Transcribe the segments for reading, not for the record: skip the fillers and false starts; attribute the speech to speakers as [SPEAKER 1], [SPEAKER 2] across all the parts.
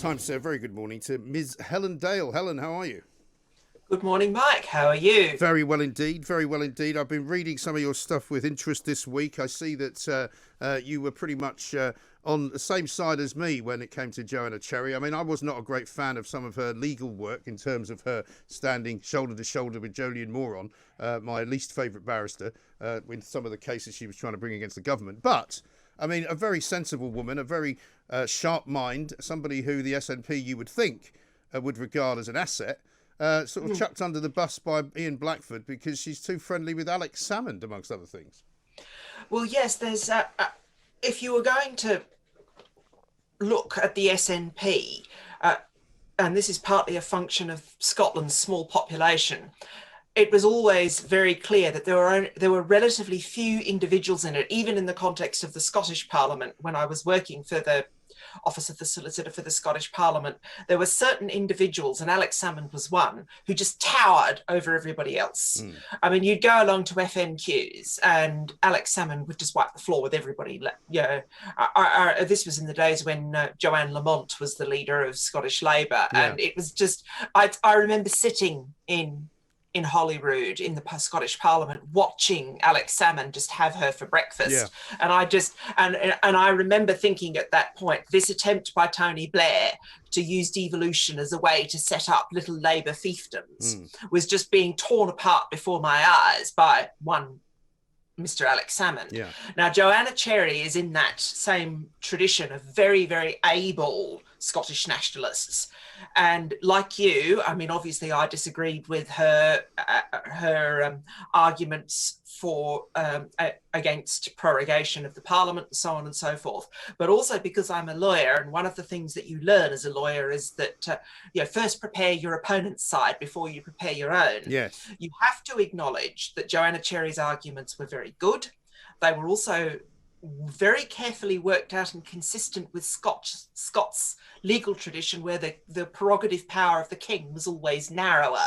[SPEAKER 1] Time to say a very good morning to Ms. Helen Dale. Helen, how are you?
[SPEAKER 2] Good morning, Mike. How are you?
[SPEAKER 1] Very well indeed, very well indeed. I've been reading some of your stuff with interest this week. I see that you were pretty much on the same side as me when it came to Joanna Cherry. I mean, I was not a great fan of some of her legal work in terms of her standing shoulder to shoulder with Jolyon Moron, my least favourite barrister, in some of the cases she was trying to bring against the government. But I mean, a very sensible woman, a very sharp mind, somebody who the SNP you would think would regard as an asset, sort of chucked under the bus by Ian Blackford because she's too friendly with Alex Salmond, amongst other things.
[SPEAKER 2] Well, yes, there's if you were going to look at the SNP, and this is partly a function of Scotland's small population, it was always very clear that there were relatively few individuals in it, even in the context of the Scottish Parliament. When I was working for the Office of the Solicitor for the Scottish Parliament, there were certain individuals, and Alex Salmond was one, who just towered over everybody else. I mean, you'd go along to FNQs and Alex Salmond would just wipe the floor with everybody. You know, this was in the days when Joanne Lamont was the leader of Scottish Labour, and it was just, I remember sitting in Holyrood in the Scottish Parliament watching Alex Salmond just have her for breakfast. And I just and I remember thinking at that point, this attempt by Tony Blair to use devolution as a way to set up little Labour fiefdoms was just being torn apart before my eyes by one Mr. Alex Salmond. Now, Joanna Cherry is in that same tradition of very, very able Scottish nationalists. And like you, I mean, obviously I disagreed with her arguments for against prorogation of the Parliament and so on and so forth, but also because I'm a lawyer, and one of the things that you learn as a lawyer is that you know, first prepare your opponent's side before you prepare your own. You have to acknowledge that Joanna Cherry's arguments were very good. They were also very carefully worked out and consistent with Scots legal tradition, where the prerogative power of the king was always narrower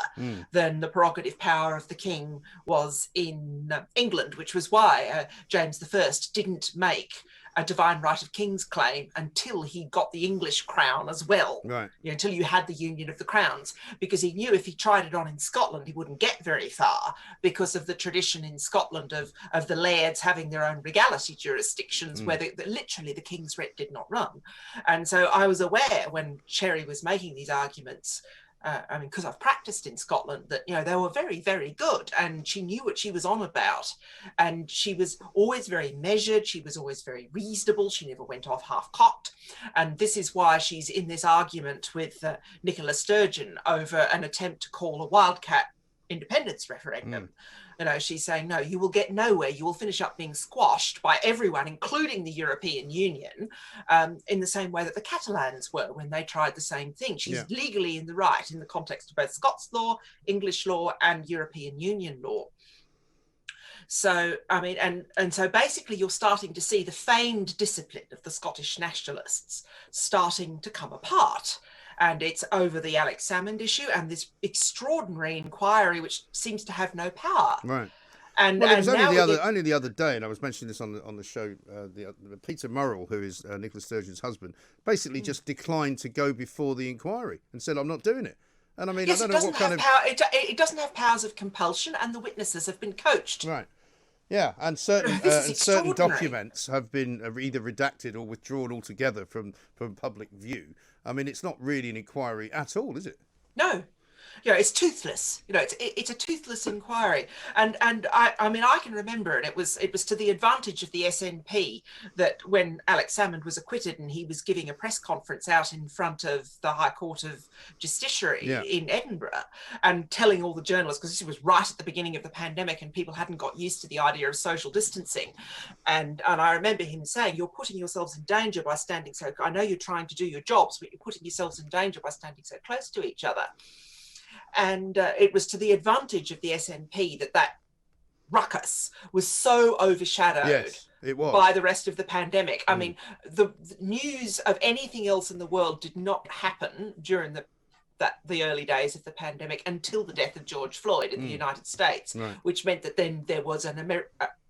[SPEAKER 2] than the prerogative power of the king was in England, which was why James I didn't make a divine right of king's claim until he got the English crown as well, you know, until you had the union of the crowns, because he knew if he tried it on in Scotland, he wouldn't get very far because of the tradition in Scotland of the lairds having their own regality jurisdictions where literally the king's writ did not run. And so I was aware when Cherry was making these arguments, I mean, because I've practiced in Scotland, that, you know, they were very, very good, and she knew what she was on about, and she was always very measured. She was always very reasonable. She never went off half-cocked, and this is why she's in this argument with Nicola Sturgeon over an attempt to call a wildcat independence referendum. You know, she's saying, no, you will get nowhere. You will finish up being squashed by everyone, including the European Union, in the same way that the Catalans were when they tried the same thing. She's legally in the right in the context of both Scots law, English law, and European Union law. So, I mean, and so basically you're starting to see the feigned discipline of the Scottish nationalists starting to come apart. And it's over the Alex Salmond issue and this extraordinary inquiry, which seems to have no power. And,
[SPEAKER 1] well, it was only the other day, and I was mentioning this on the show. Peter Murrell, who is Nicola Sturgeon's husband, basically just declined to go before the inquiry and said, "I'm not doing it." And I mean,
[SPEAKER 2] yes,
[SPEAKER 1] I don't know what kind of
[SPEAKER 2] power. It doesn't have powers of compulsion, and the witnesses have been coached.
[SPEAKER 1] Yeah, and certain documents have been either redacted or withdrawn altogether from public view. I mean, it's not really an inquiry at all, is it?
[SPEAKER 2] No. You know, it's toothless. You know, it's a toothless inquiry, and I mean, I can remember, and it was to the advantage of the SNP that when Alex Salmond was acquitted and he was giving a press conference out in front of the High Court of Justiciary in Edinburgh and telling all the journalists, because this was right at the beginning of the pandemic and people hadn't got used to the idea of social distancing, and I remember him saying, "You're putting yourselves in danger by standing so. I know you're trying to do your jobs, but you're putting yourselves in danger by standing so close to each other." And it was to the advantage of the SNP that ruckus was so overshadowed by the rest of the pandemic. I mean, the news of anything else in the world did not happen during the early days of the pandemic until the death of George Floyd in the United States, which meant that then there was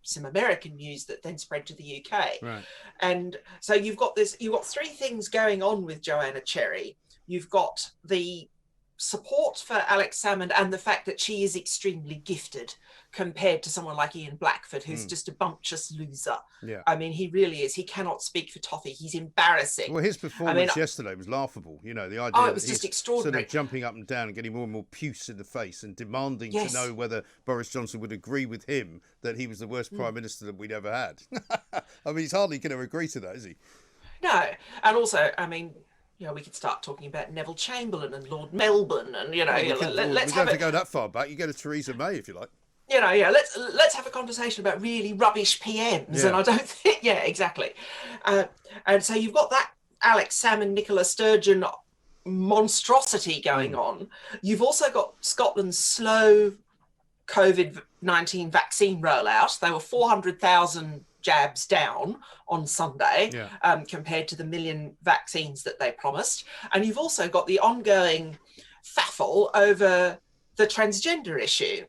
[SPEAKER 2] some American news that then spread to the UK.
[SPEAKER 1] Right.
[SPEAKER 2] And so you've got three things going on with Joanna Cherry. You've got the support for Alex Salmond and the fact that she is extremely gifted compared to someone like Ian Blackford, who's just a bumptious loser.
[SPEAKER 1] Yeah.
[SPEAKER 2] I mean, he really is. He cannot speak for toffee. He's embarrassing.
[SPEAKER 1] Well, his performance yesterday was laughable. You know, the idea
[SPEAKER 2] it was just extraordinary.
[SPEAKER 1] Sort of jumping up and down and getting more and more puce in the face and demanding to know whether Boris Johnson would agree with him that he was the worst Prime Minister that we'd ever had. I mean, he's hardly going to agree to that, is he?
[SPEAKER 2] No. And also, I mean, you know, we could start talking about Neville Chamberlain and Lord Melbourne, and you know,
[SPEAKER 1] we don't have to go that far back. You go to Theresa May if you like.
[SPEAKER 2] You know, let's have a conversation about really rubbish PMs, and I don't think, exactly. And so you've got that Alex Salmond, Nicola Sturgeon monstrosity going on. You've also got Scotland's slow COVID-19 vaccine rollout. They were 400,000 jabs down on Sunday compared to the 1 million vaccines that they promised. And you've also got the ongoing faffle over the transgender issue.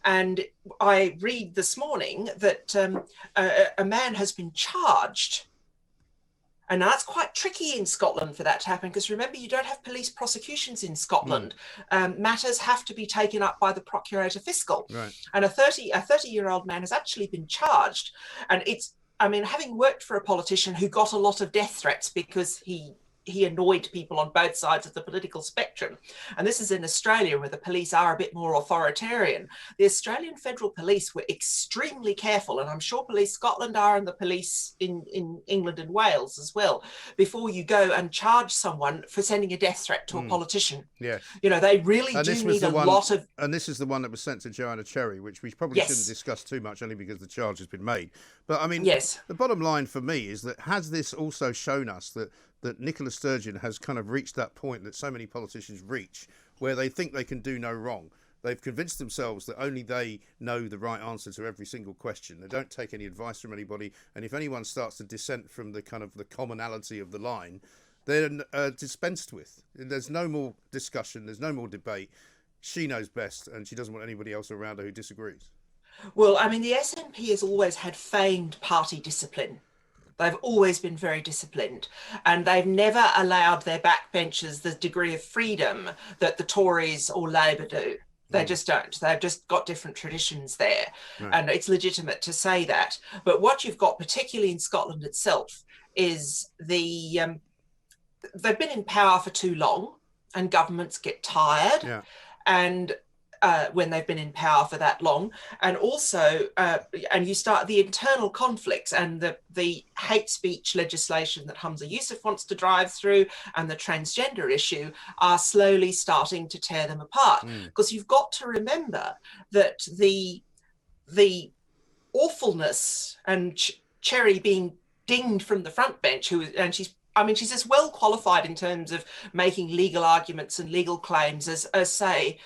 [SPEAKER 2] And I read this morning that a man has been charged. And now that's quite tricky in Scotland for that to happen, because remember, you don't have police prosecutions in Scotland. Matters have to be taken up by the Procurator Fiscal.
[SPEAKER 1] Right.
[SPEAKER 2] And a 30-year-old man has actually been charged. And I mean, having worked for a politician who got a lot of death threats because he annoyed people on both sides of the political spectrum. And this is in Australia, where the police are a bit more authoritarian. The Australian Federal Police were extremely careful, and I'm sure Police Scotland are, and the police in England and Wales as well, before you go and charge someone for sending a death threat to a politician.
[SPEAKER 1] Yeah.
[SPEAKER 2] You know, they really do need a lot of...
[SPEAKER 1] And this is the one that was sent to Joanna Cherry, which we probably shouldn't discuss too much, only because the charge has been made. But I mean, the bottom line for me is that has this also shown us that Nicola Sturgeon has kind of reached that point that so many politicians reach, where they think they can do no wrong. They've convinced themselves that only they know the right answer to every single question. They don't take any advice from anybody. And if anyone starts to dissent from the kind of the commonality of the line, they're dispensed with. There's no more discussion. There's no more debate. She knows best, and she doesn't want anybody else around her who disagrees.
[SPEAKER 2] Well, I mean, the SNP has always had famed party discipline. They've always been very disciplined, and they've never allowed their backbenchers the degree of freedom that the Tories or Labour do. They just don't. They've just got different traditions there, and it's legitimate to say that. But what you've got, particularly in Scotland itself, is they've been in power for too long, and governments get tired, and when they've been in power for that long, and also and you start the internal conflicts and the hate speech legislation that Humza Yousaf wants to drive through, and the transgender issue are slowly starting to tear them apart. Because you've got to remember that the awfulness, and Cherry being dinged from the front bench, she's as well qualified in terms of making legal arguments and legal claims as say,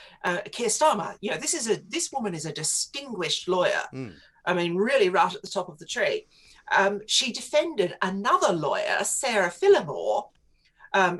[SPEAKER 2] Keir Starmer. You know, this woman is a distinguished lawyer. I mean, really right at the top of the tree. She defended another lawyer, Sarah Phillimore,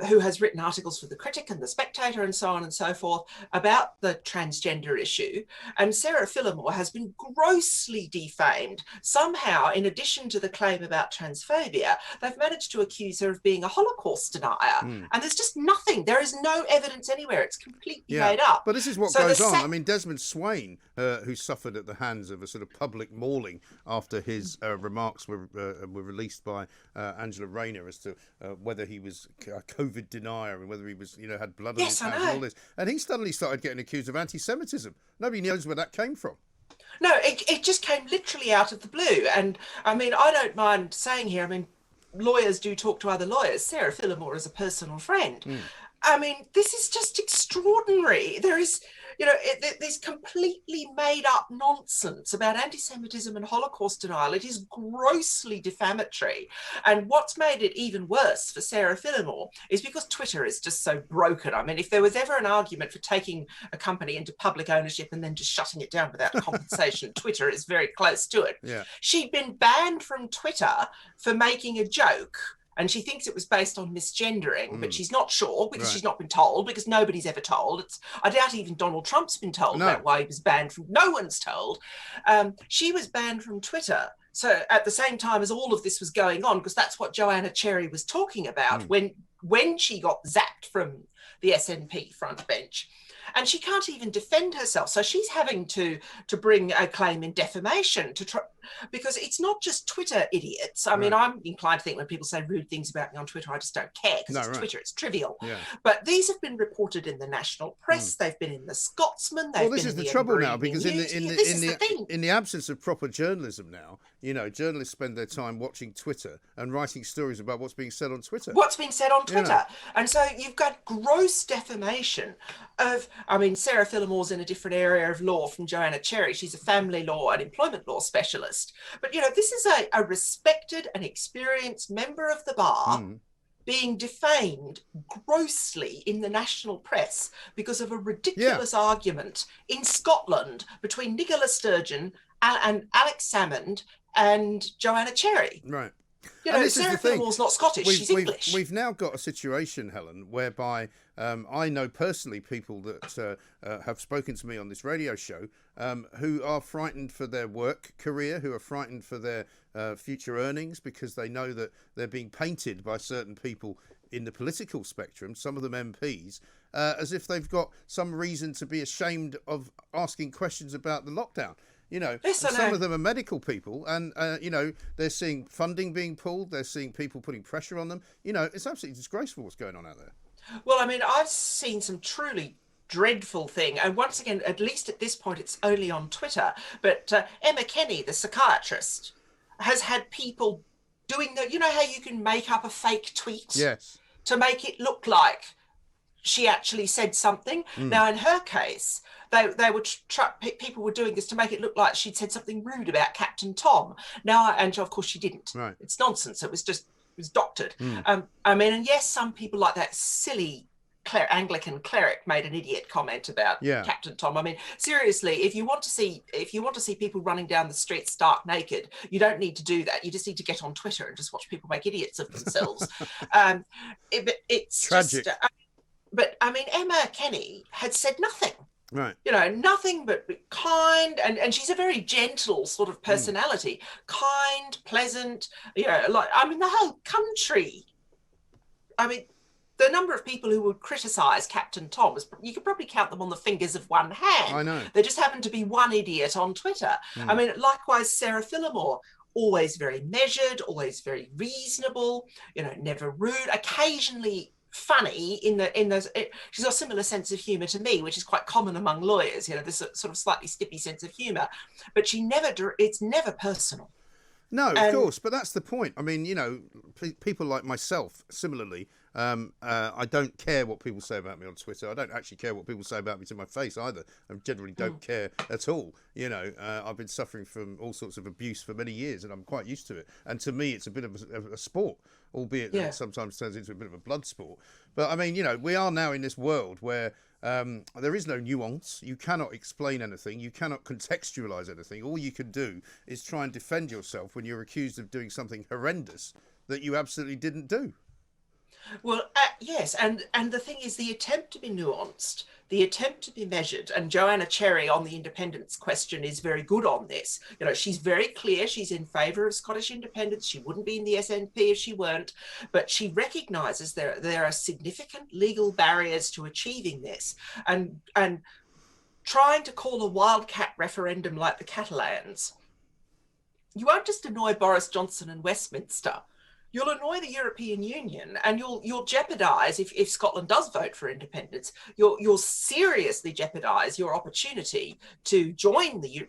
[SPEAKER 2] who has written articles for The Critic and The Spectator and so on and so forth about the transgender issue. And Sarah Phillimore has been grossly defamed. Somehow, in addition to the claim about transphobia, they've managed to accuse her of being a Holocaust denier. And there's just nothing. There is no evidence anywhere. It's completely made up.
[SPEAKER 1] But this is what goes on. I mean, Desmond Swain, who suffered at the hands of a sort of public mauling after his remarks were released by Angela Rayner as to whether he was a COVID denier and whether he was, had blood on his hands and all this. And he suddenly started getting accused of anti-Semitism. Nobody knows where that came from.
[SPEAKER 2] No, it just came literally out of the blue. And I mean, I don't mind saying here, I mean, lawyers do talk to other lawyers. Sarah Phillimore is a personal friend. I mean, this is just extraordinary. There is, this completely made up nonsense about anti-Semitism and Holocaust denial. It is grossly defamatory. And what's made it even worse for Sarah Phillimore is because Twitter is just so broken. I mean, if there was ever an argument for taking a company into public ownership and then just shutting it down without compensation, Twitter is very close to it.
[SPEAKER 1] Yeah.
[SPEAKER 2] She'd been banned from Twitter for making a joke and she thinks it was based on misgendering, but she's not sure because
[SPEAKER 1] Right.
[SPEAKER 2] she's not been told, because nobody's ever told. I doubt even Donald Trump's been told about why he was banned from. No one's told. She was banned from Twitter. So at the same time as all of this was going on, because that's what Joanna Cherry was talking about when she got zapped from the SNP frontbench. And she can't even defend herself. So she's having to bring a claim in defamation because it's not just Twitter idiots. I mean, I'm inclined to think when people say rude things about me on Twitter, I just don't care because it's Twitter, it's trivial. Yeah. But these have been reported in the national press. They've been in the Scotsman. They've
[SPEAKER 1] this
[SPEAKER 2] been
[SPEAKER 1] is
[SPEAKER 2] in
[SPEAKER 1] the trouble now,
[SPEAKER 2] Evening
[SPEAKER 1] because
[SPEAKER 2] News.
[SPEAKER 1] in the absence of proper journalism now, journalists spend their time watching Twitter and writing stories about what's being said on Twitter.
[SPEAKER 2] What's being said on Twitter. And so you've got gross defamation of, Sarah Phillimore's in a different area of law from Joanna Cherry. She's a family law and employment law specialist. But, this is a respected and experienced member of the bar being defamed grossly in the national press because of a ridiculous argument in Scotland between Nicola Sturgeon and Alex Salmond and Joanna Cherry.
[SPEAKER 1] Right.
[SPEAKER 2] Sarah Phillimore's not Scottish, she's English.
[SPEAKER 1] We've now got a situation, Helen, whereby I know personally people that have spoken to me on this radio show who are frightened for their work career, who are frightened for their future earnings, because they know that they're being painted by certain people in the political spectrum, some of them MPs, as if they've got some reason to be ashamed of asking questions about the lockdown. Some of them are medical people, and they're seeing funding being pulled. They're seeing people putting pressure on them. It's absolutely disgraceful what's going on out there.
[SPEAKER 2] Well, I've seen some truly dreadful thing, and once again, at least at this point, it's only on Twitter. But Emma Kenny, the psychiatrist, has had people doing how you can make up a fake tweet, to make it look like she actually said something. Now, in her case, they were people were doing this to make it look like she'd said something rude about Captain Tom. Now, and of course she didn't. Right. It's nonsense. It was doctored. And yes, some people like that silly Anglican cleric made an idiot comment about Captain Tom. Seriously, if you want to see people running down the street stark naked, you don't need to do that. You just need to get on Twitter and just watch people make idiots of themselves. It's tragic. But Emma Kenny had said nothing. Right. Nothing but kind, and she's a very gentle sort of personality. Kind, pleasant, the whole country. The number of people who would criticise Captain Tom, you could probably count them on the fingers of one hand.
[SPEAKER 1] I know.
[SPEAKER 2] There just happened to be one idiot on Twitter. Likewise, Sarah Phillimore, always very measured, always very reasonable, never rude, occasionally funny she's got a similar sense of humor to me, which is quite common among lawyers, this sort of slightly stippy sense of humor, but it's never personal.
[SPEAKER 1] No, of course, but that's the point. People like myself, similarly, I don't care what people say about me on Twitter. I don't actually care what people say about me to my face either. I generally don't care at all. I've been suffering from all sorts of abuse for many years, and I'm quite used to it. And to me, it's a bit of a sport, albeit that it sometimes turns into a bit of a blood sport. But we are now in this world where there is no nuance. You cannot explain anything. You cannot contextualize anything. All you can do is try and defend yourself when you're accused of doing something horrendous that you absolutely didn't do.
[SPEAKER 2] Well, yes, and the thing is, the attempt to be nuanced, the attempt to be measured, and Joanna Cherry on the independence question is very good on this. She's very clear. She's in favour of Scottish independence. She wouldn't be in the SNP if she weren't, but she recognises there are significant legal barriers to achieving this, and trying to call a wildcat referendum like the Catalans, you won't just annoy Boris Johnson and Westminster. You'll annoy the European Union, and you'll jeopardise, if Scotland does vote for independence, you'll seriously jeopardise your opportunity to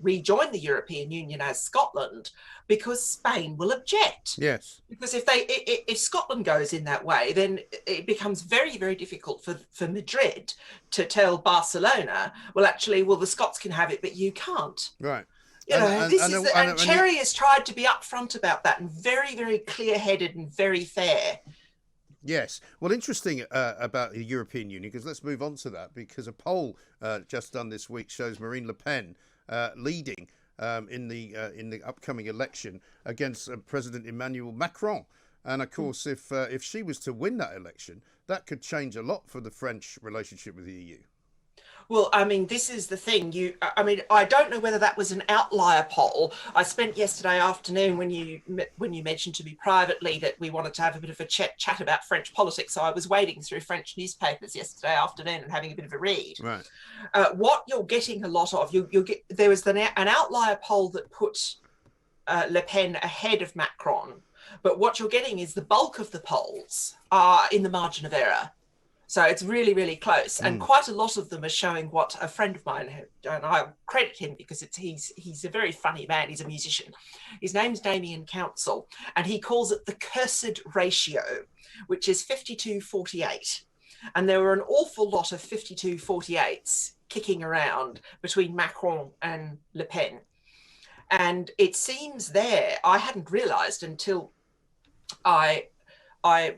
[SPEAKER 2] rejoin the European Union as Scotland, because Spain will object. Yes. Because if Scotland goes in that way, then it becomes very, very difficult for Madrid to tell Barcelona, the Scots can have it, but you can't. Right. Cherry has tried to be upfront about that, and very, very clear-headed and very fair.
[SPEAKER 1] Yes. Well, interesting about the European Union, because let's move on to that, because a poll just done this week shows Marine Le Pen leading in the upcoming election against President Emmanuel Macron. And of course, if she was to win that election, that could change a lot for the French relationship with the EU.
[SPEAKER 2] Well, I mean, this is the thing. I don't know whether that was an outlier poll. I spent yesterday afternoon when you mentioned to me privately that we wanted to have a bit of a chat about French politics. So I was wading through French newspapers yesterday afternoon and having a bit of a read.
[SPEAKER 1] Right.
[SPEAKER 2] What you're getting a lot of, there was an outlier poll that put Le Pen ahead of Macron, but what you're getting is the bulk of the polls are in the margin of error. So it's really, really close. And quite a lot of them are showing what a friend of mine, and I credit him because he's a very funny man. He's a musician. His name's Damien Council, and he calls it the cursed ratio, which is 52-48. And there were an awful lot of 52-48s kicking around between Macron and Le Pen. And it seems there, I hadn't realised until I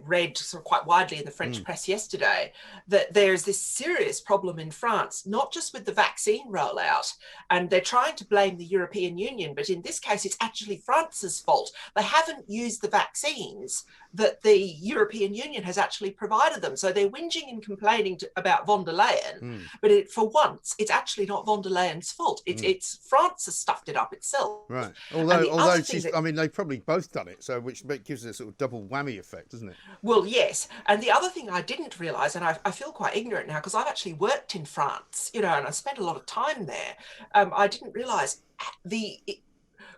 [SPEAKER 2] read sort of quite widely in the French press yesterday that there's this serious problem in France, not just with the vaccine rollout, and they're trying to blame the European Union, but in this case, it's actually France's fault. They haven't used the vaccines that the European Union has actually provided them. So they're whinging and complaining about von der Leyen, but for once, it's actually not von der Leyen's fault. It's France has stuffed it up itself.
[SPEAKER 1] Right. Although they've probably both done it, so which gives it a sort of double whammy effect, doesn't it?
[SPEAKER 2] Well, yes. And the other thing I didn't realise, and I feel quite ignorant now because I've actually worked in France, and I spent a lot of time there. I didn't realise the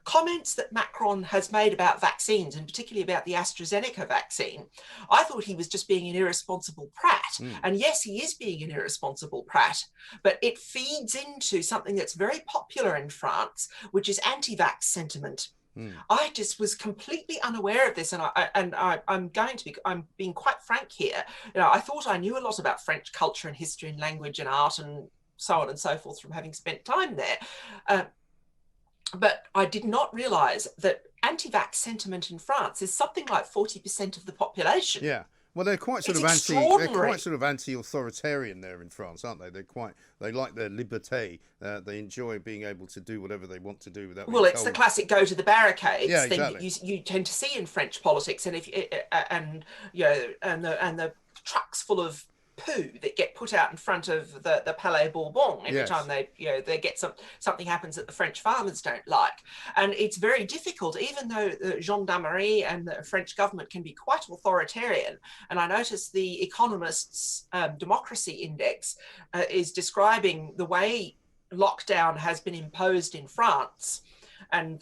[SPEAKER 2] comments that Macron has made about vaccines, and particularly about the AstraZeneca vaccine. I thought he was just being an irresponsible prat. And yes, he is being an irresponsible prat, but it feeds into something that's very popular in France, which is anti-vax sentiment. I just was completely unaware of this, and I'm being quite frank here. I thought I knew a lot about French culture and history and language and art and so on and so forth from having spent time there, but I did not realise that anti-vax sentiment in France is something like 40% of the population.
[SPEAKER 1] Yeah. Well, they're quite sort of anti-authoritarian there in France, aren't they? They like their liberté. They enjoy being able to do whatever they want to do without.
[SPEAKER 2] Well, it's the classic go to the barricades thing
[SPEAKER 1] exactly.
[SPEAKER 2] that you tend to see in French politics, and the trucks full of poo that get put out in front of the Palais Bourbon every time they get something happens that the French farmers don't like. And it's very difficult, even though the gendarmerie and the French government can be quite authoritarian. And I noticed the Economist's democracy index is describing the way lockdown has been imposed in France and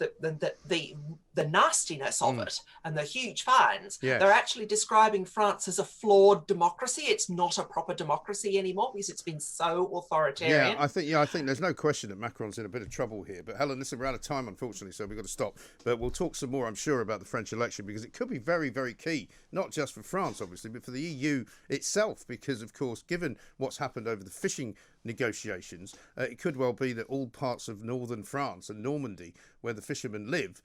[SPEAKER 2] the nastiness of it and the huge fines. They're actually describing France as a flawed democracy. It's not a proper democracy anymore because it's been so authoritarian.
[SPEAKER 1] I think there's no question that Macron's in a bit of trouble here. But Helen, listen, we're out of time, unfortunately, so we've got to stop. But we'll talk some more, I'm sure, about the French election because it could be very, very key, not just for France, obviously, but for the EU itself. Because, of course, given what's happened over the fishing negotiations, it could well be that all parts of northern France and Normandy, where the fishermen live,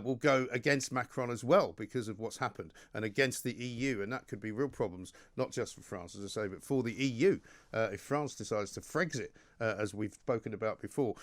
[SPEAKER 1] will go against Macron as well because of what's happened and against the EU. And that could be real problems, not just for France, as I say, but for the EU if France decides to Frexit, as we've spoken about before.